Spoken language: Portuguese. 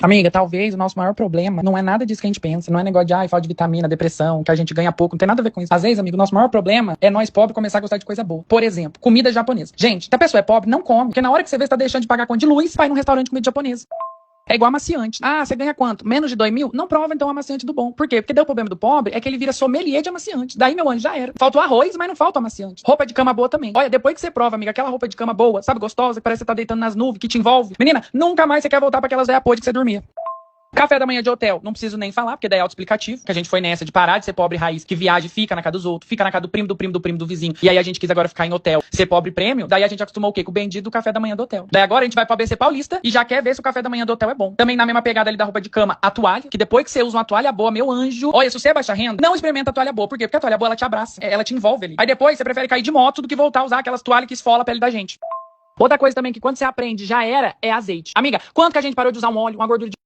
Amiga, talvez o nosso maior problema não é nada disso que a gente pensa. Não é negócio de, falta de vitamina, depressão, que a gente ganha pouco. Não tem nada a ver com isso. Às vezes, amigo, o nosso maior problema é nós pobres começar a gostar de coisa boa. Por exemplo, comida japonesa. Gente, se a pessoa é pobre, não come. Porque na hora que você vê, você tá deixando de pagar conta de luz, vai num restaurante de comida japonesa. É igual amaciante. Você ganha quanto? Menos de 2.000? Não prova, então, o amaciante do bom. Por quê? Porque deu o problema do pobre é que ele vira sommelier de amaciante. Daí, meu anjo, já era. Falta o arroz, mas não falta o amaciante. Roupa de cama boa também. Olha, depois que você prova, amiga, aquela roupa de cama boa, sabe, gostosa, que parece que você tá deitando nas nuvens, que te envolve. Menina, nunca mais você quer voltar pra aquelas velhas podres que você dormia. Café da manhã de hotel, não preciso nem falar, porque daí é autoexplicativo, que a gente foi nessa de parar de ser pobre raiz, que viaja e fica na casa dos outros, fica na casa do primo, do primo, do primo, do vizinho, e aí a gente quis agora ficar em hotel, ser pobre prêmio, daí a gente acostumou o quê? Com o bendito do café da manhã do hotel. Daí agora a gente vai pro ABC Paulista e já quer ver se o café da manhã do hotel é bom. Também na mesma pegada ali da roupa de cama, a toalha, que depois que você usa uma toalha boa, meu anjo, olha, se você é baixa renda, não experimenta a toalha boa, por quê? Porque a toalha boa, ela te abraça, ela te envolve ali. Aí depois você prefere cair de moto do que voltar a usar aquelas toalhas que esfola a pele da gente. Outra coisa também que quando você aprende já era, é azeite. Amiga, quanto que a gente parou de usar um óleo, uma gordura de